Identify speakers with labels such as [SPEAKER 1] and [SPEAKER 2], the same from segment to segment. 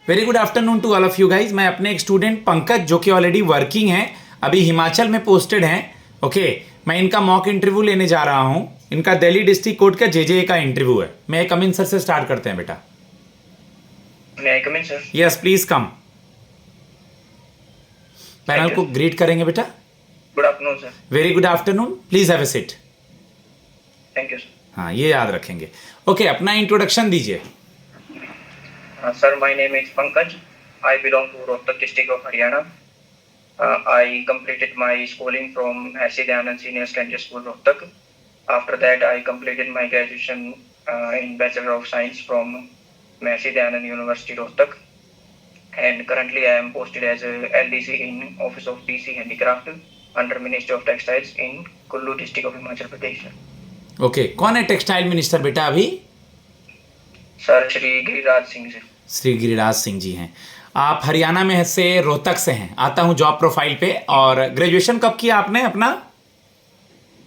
[SPEAKER 1] Very good afternoon to all of you guys. मैं अपने एक स्टूडेंट पंकज जो कि ऑलरेडी वर्किंग हैं, अभी हिमाचल में पोस्टेड हैं। ओके, मैं इनका मॉक इंटरव्यू लेने जा रहा हूं। इनका दिल्ली डिस्ट्रिक्ट कोर्ट का जेजे का इंटरव्यू है। मैं कम इन सर से स्टार्ट करते हैं बेटा।
[SPEAKER 2] May I come in, sir?
[SPEAKER 1] Yes please come. Panel
[SPEAKER 2] Thank
[SPEAKER 1] को
[SPEAKER 2] you.
[SPEAKER 1] ग्रीट करेंगे बेटा।
[SPEAKER 2] Good afternoon, sir.
[SPEAKER 1] Very good afternoon, please have a seat.
[SPEAKER 2] Thank you, sir.
[SPEAKER 1] हाँ, ये याद रखेंगे। ओके, अपना इंट्रोडक्शन दीजिए।
[SPEAKER 2] Sir, my name is Pankaj. I belong to Rohtak district of Haryana. I completed my schooling from S.C. Dayanand Senior Secondary School, Rohtak. After that, I completed my graduation in Bachelor of Science from S.C. Dayanand University, Rohtak. And currently, I am posted as a LDC in Office of DC Handicraft under Ministry of Textiles in Kullu district of Himachal Pradesh.
[SPEAKER 1] Okay, कौन है textile minister बेटा अभी?
[SPEAKER 2] Sir Shri Giriraj Singh ji.
[SPEAKER 1] Shri Giriraj Singh ji हैं। आप हरियाणा में से, रोहतक से हैं। आता हूं जॉब प्रोफाइल पे। और ग्रेजुएशन कब किया आपने अपना?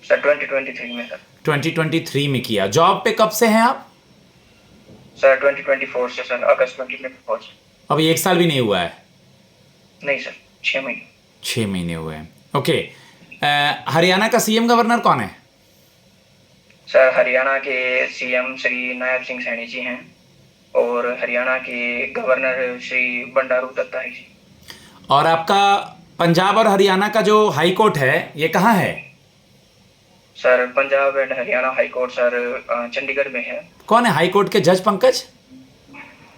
[SPEAKER 2] सर 2023 में। सर
[SPEAKER 1] 2023 में किया। जॉब पे कब से हैं आप?
[SPEAKER 2] सर 2024 से सर, अगस्त 2024 से।
[SPEAKER 1] अभी 1 साल भी नहीं हुआ है?
[SPEAKER 2] नहीं सर, 6 महीने।
[SPEAKER 1] 6 महीने हुए हैं। ओके, हरियाणा का सीएम गवर्नर कौन है?
[SPEAKER 2] सर हरियाणा के सीएम श्री नायब सिंह सैनी जी हैं और हरियाणा के गवर्नर श्री बंडारू दत्तात्रेय जी।
[SPEAKER 1] और आपका पंजाब और हरियाणा का जो हाई कोर्ट है ये कहाँ है?
[SPEAKER 2] Sir Punjab and Haryana high court sir Chandigarh में है।
[SPEAKER 1] कौन है हाई कोर्ट के जज Pankaj?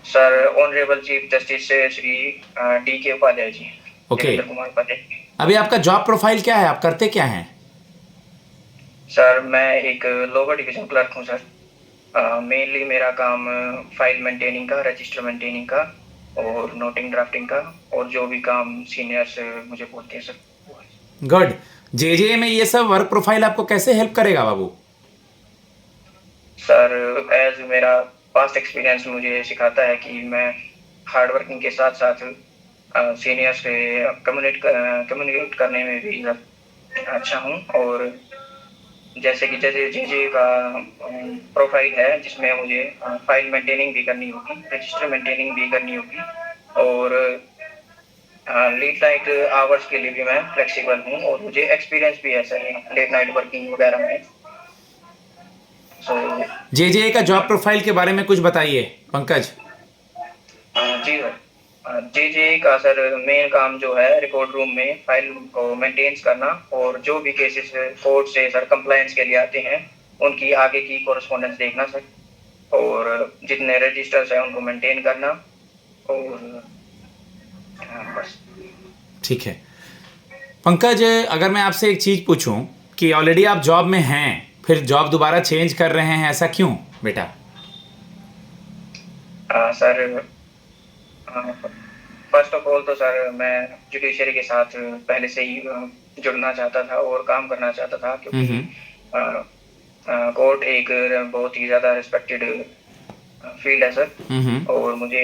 [SPEAKER 2] Sir honourable chief justice Shri D K. Upadhyay ji.
[SPEAKER 1] Okay,
[SPEAKER 2] Devendra Kumar Upadhyay.
[SPEAKER 1] अभी आपका जॉब प्रोफाइल क्या है? आप करते क्या हैं?
[SPEAKER 2] सर मैं एक लोअर डिवीजन क्लर्क हूँ सर। मेनली मेरा काम फाइल मेंटेनिंग का, रजिस्टर मेंटेनिंग का और नोटिंग ड्राफ्टिंग का, और जो भी काम सीनियर्स मुझे बोलते हैं सर।
[SPEAKER 1] गुड। जेजे में ये सब वर्क प्रोफाइल आपको कैसे हेल्प करेगा बाबू?
[SPEAKER 2] सर एज मेरा पास्ट एक्सपीरियंस मुझे सिखाता है कि मैं हार्ड वर्किंग के साथ साथ सीनियर्स से कम्युनिकेट करने में भी अच्छा हूँ। और जैसे कि जेजे का प्रोफाइल है जिसमें मुझे फाइल मेंटेनिंग भी करनी होगी, रजिस्टर मेंटेनिंग भी करनी होगी, और लेट नाइट आवर्स के लिए भी मैं फ्लेक्सिबल हूँ और मुझे एक्सपीरियंस भी है सर लेट नाइट वर्किंग वगैरह में। सो
[SPEAKER 1] जेजे का जॉब प्रोफाइल के बारे में कुछ बताइए पंकज।
[SPEAKER 2] जी सर, जेजे का सर मेन काम जो है रिकॉर्ड रूम में फाइल को मेंटेन करना, और जो भी केसेस कोर्ट से सर कंप्लायंस के लिए आते हैं उनकी आगे की कोरेस्पोंडेंस देखना सर, और जितने रजिस्टर्स हैं उनको मेंटेन करना, और बस।
[SPEAKER 1] ठीक है पंकज, अगर मैं आपसे एक चीज़ पूछूं कि ऑलरेडी आप जॉब में हैं, फिर जॉब दोबारा चेंज कर रहे हैं, ऐसा क्यों बेटा?
[SPEAKER 2] सर फर्स्ट ऑफ ऑल तो सर मैं जुडिशरी के साथ पहले से ही जुड़ना चाहता था और काम करना चाहता था, क्योंकि कोर्ट एक बहुत ही ज़्यादा रिस्पेक्टेड फील्ड है सर, और मुझे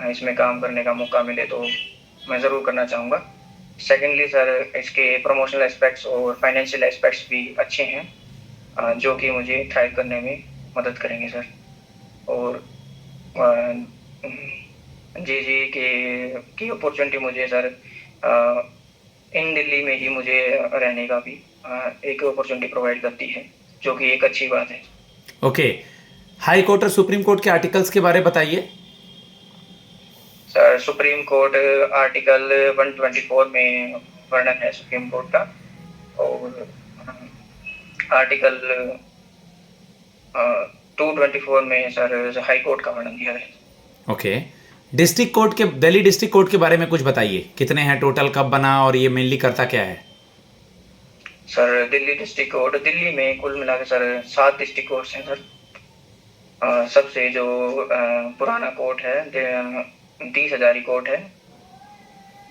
[SPEAKER 2] इसमें काम करने का मौका मिले तो मैं ज़रूर करना चाहूँगा। सेकेंडली सर इसके प्रमोशनल एस्पेक्ट्स और फाइनेंशियल एस्पेक्ट्स भी अच्छे हैं जो कि मुझे थ्राइव करने में मदद करेंगे सर। और जी की अपॉर्चुनिटी मुझे सर इन दिल्ली में ही मुझे रहने का भी एक अपॉर्चुनिटी प्रोवाइड करती है, जो कि एक अच्छी बात है।
[SPEAKER 1] ओके, हाई कोर्ट और सुप्रीम कोर्ट के आर्टिकल्स के बारे में बताइए।
[SPEAKER 2] सर सुप्रीम कोर्ट आर्टिकल 124 में वर्णन है सुप्रीम कोर्ट का, और आर्टिकल 224 में सर हाई कोर्ट का वर्णन दिया है।
[SPEAKER 1] ओके, डिस्ट्रिक्ट कोर्ट के, दिल्ली डिस्ट्रिक्ट कोर्ट के बारे में कुछ बताइए। कितने हैं टोटल, कब बना और ये मेनली करता क्या है?
[SPEAKER 2] Sir Delhi district court, Delhi में कुल मिला के सर 7 डिस्ट्रिक्ट कोर्ट्स हैं सर। सबसे जो पुराना कोर्ट है 30 हजारी कोर्ट है,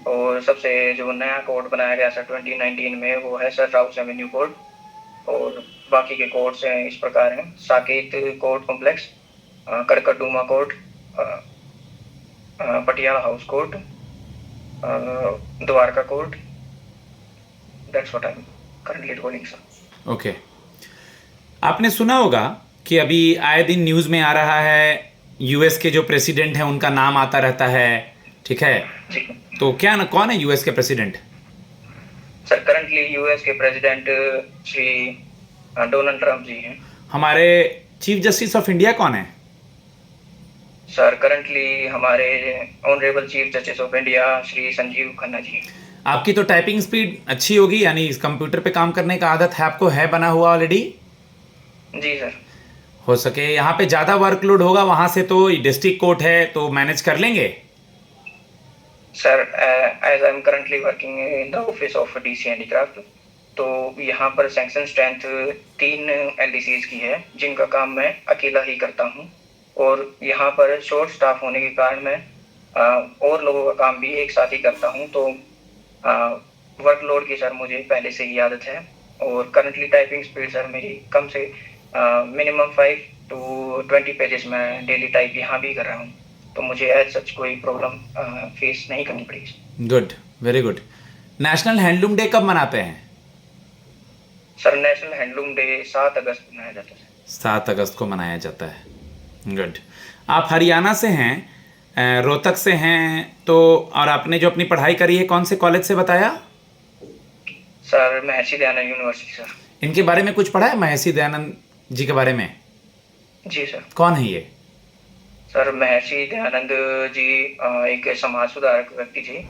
[SPEAKER 2] और सबसे जो नया कोर्ट बनाया गया सर 2019 में वो है सर राउस एवेन्यू कोर्ट। और बाकी के कोर्ट्स हैं इस प्रकार हैं: Saket court complex, Karkardooma court, Patiala house court, Dwarka court. That's what I am currently doing sir.
[SPEAKER 1] Okay, आपने सुना होगा कि अभी आए दिन न्यूज़ में आ रहा है यूएस के जो प्रेसिडेंट हैं उनका नाम आता रहता है, ठीक है?
[SPEAKER 2] जी
[SPEAKER 1] तो क्या ना, कौन है यूएस के प्रेसिडेंट?
[SPEAKER 2] सर, करंटली यूएस के president Shri Donald Trump ji हैं।
[SPEAKER 1] हमारे चीफ जस्टिस ऑफ इंडिया कौन है?
[SPEAKER 2] सर, करंटली हमारे honourable chief justice of India Shri Sanjeev Khanna ji.
[SPEAKER 1] आपकी तो टाइपिंग स्पीड अच्छी होगी, यानी इस कंप्यूटर पे काम करने का आदत है आपको, है बना हुआ ऑलरेडी?
[SPEAKER 2] जी सर।
[SPEAKER 1] हो सके यहाँ पे ज़्यादा वर्कलोड होगा, वहाँ से तो डिस्ट्रिक्ट कोर्ट है तो मैनेज कर लेंगे?
[SPEAKER 2] Sir, as I am currently working in the office of DC handicraft, तो यहाँ पर सैंक्शन स्ट्रेंथ 3 एलडीसीज की है जिनका काम मैं अकेला ही करता हूँ, और यहाँ पर शॉर्ट स्टाफ होने के कारण मैं और लोगों का काम भी एक साथ ही करता हूँ। तो वर्कलोड की सर मुझे पहले से ही आदत है, और करंटली टाइपिंग स्पीड सर मेरी कम से मिनिमम 5 to 20 पेजेस मैं डेली टाइप यहाँ भी कर रहा हूँ, तो मुझे एज सच कोई प्रॉब्लम फेस नहीं करनी पड़ेगी।
[SPEAKER 1] Good, very good. National handloom day कब मनाते हैं?
[SPEAKER 2] सर, नेशनल हैंडलूम डे 7 अगस्त को मनाया जाता है।
[SPEAKER 1] 7 अगस्त को मनाया जाता है। गुड। आप हरियाणा से हैं, रोहतक से हैं, तो और आपने जो अपनी पढ़ाई करी है कौन से कॉलेज से बताया?
[SPEAKER 2] Sir, Maharshi Dayanand university sir.
[SPEAKER 1] इनके बारे में कुछ पढ़ा है, महर्षि दयानंद जी के बारे में?
[SPEAKER 2] जी सर।
[SPEAKER 1] कौन है ये?
[SPEAKER 2] सर, महर्षि दयानंद जी एक समाज सुधारक व्यक्ति थे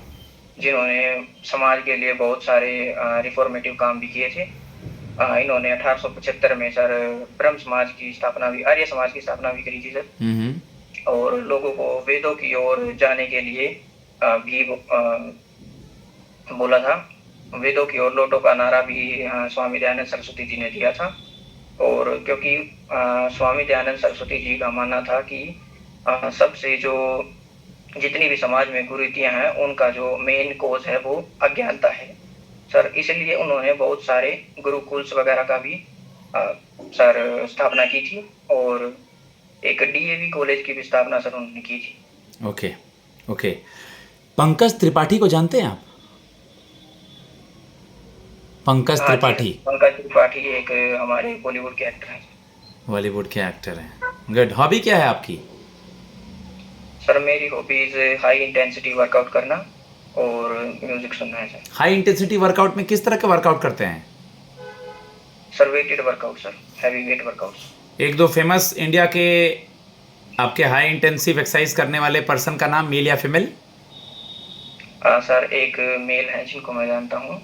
[SPEAKER 2] जिन्होंने समाज के लिए बहुत सारे रिफॉर्मेटिव काम भी किए थे। इन्होंने 1875 में सर ब्रह्म समाज की स्थापना भी, आर्य समाज की स्थापना भी करी थी सर, और लोगों को वेदों की ओर जाने के लिए भी बोला था। वेदों की ओर लौटो का नारा भी स्वामी दयानंद सरस्वती जी ने दिया था, और क्योंकि स्वामी दयानंद सरस्वती जी का मानना था कि सबसे जो जितनी भी समाज में कुरीतियां हैं उनका जो मेन कोज है वो अज्ञानता है सर, इसलिए उन्होंने बहुत सारे गुरुकुल्स वगैरह का भी सर स्थापना की थी, और एक डीएवी कॉलेज की भी स्थापना सर उन्होंने की थी।
[SPEAKER 1] Okay okay. पंकज त्रिपाठी को जानते हैं आप? पंकज त्रिपाठी?
[SPEAKER 2] पंकज त्रिपाठी एक हमारे बॉलीवुड के एक्टर हैं।
[SPEAKER 1] बॉलीवुड के एक्टर हैं। गुड। हॉबी क्या है आपकी?
[SPEAKER 2] सर, मेरी हॉबीज हाई इंटेंसिटी वर्कआउट करना और म्यूजिक सुनना है सर।
[SPEAKER 1] हाई इंटेंसिटी वर्कआउट में किस तरह का वर्कआउट करते हैं?
[SPEAKER 2] Sir, weighted workout sir, heavy weight workout.
[SPEAKER 1] एक दो फेमस इंडिया के आपके हाई इंटेंसिव एक्सरसाइज करने वाले पर्सन का नाम, मेल या फीमेल?
[SPEAKER 2] सर, एक मेल है जिनको मैं जानता हूँ,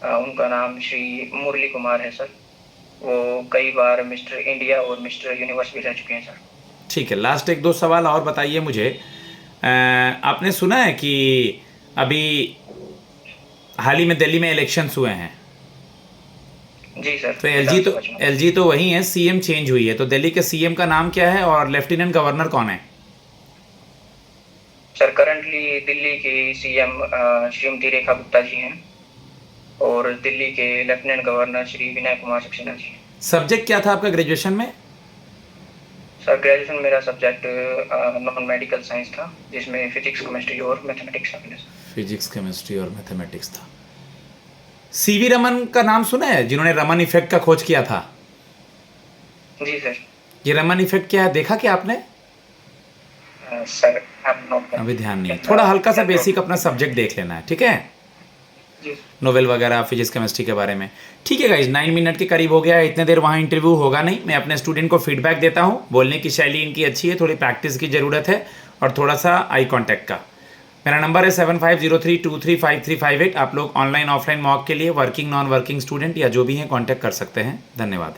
[SPEAKER 2] उनका नाम श्री मुरली कुमार है सर। वो कई बार मिस्टर इंडिया और मिस्टर यूनिवर्स भी रह चुके हैं सर।
[SPEAKER 1] ठीक है, लास्ट एक दो सवाल और बताइए मुझे। आपने सुना है कि अभी हाल ही में दिल्ली में इलेक्शंस हुए हैं?
[SPEAKER 2] जी सर।
[SPEAKER 1] तो एलजी तो वही है, सीएम चेंज हुई है, तो दिल्ली के सीएम का नाम क्या है और लेफ्टिनेंट गवर्नर कौन है?
[SPEAKER 2] सर, करंटली दिल्ली के सीएम श्रीमती रेखा गुप्ता जी हैं, और दिल्ली के lieutenant governor Shri Vinay Kumar Saxena ji.
[SPEAKER 1] Subject क्या था आपका ग्रेजुएशन में?
[SPEAKER 2] सर, ग्रेजुएशन मेरा सब्जेक्ट नॉन मेडिकल साइंस था, जिसमें फिजिक्स, केमिस्ट्री और मैथमेटिक्स शामिल है।
[SPEAKER 1] फिजिक्स, केमिस्ट्री और मैथमेटिक्स था। सीवी रमन का नाम सुना है, जिन्होंने रमन इफेक्ट का खोज किया था?
[SPEAKER 2] जी सर।
[SPEAKER 1] ये रमन इफेक्ट क्या है, देखा क्या आपने?
[SPEAKER 2] सर,
[SPEAKER 1] अभी ध्यान नहीं है, थोड़ा हल्का सा बेसिक अपना सब्जेक्ट देख लेना है, ठीक है? नोवेल वगैरह फिजिक्स केमिस्ट्री के बारे में। ठीक है गाइज, 9 मिनट के करीब हो गया है, इतने देर वहाँ इंटरव्यू होगा नहीं। मैं अपने स्टूडेंट को फीडबैक देता हूँ, बोलने की शैली इनकी अच्छी है, थोड़ी प्रैक्टिस की ज़रूरत है और थोड़ा सा आई कांटेक्ट का। मेरा नंबर है 7503235358। आप लोग ऑनलाइन ऑफलाइन मॉक के लिए वर्किंग नॉन वर्किंग स्टूडेंट या जो भी हैं कॉन्टैक्ट कर सकते हैं। धन्यवाद।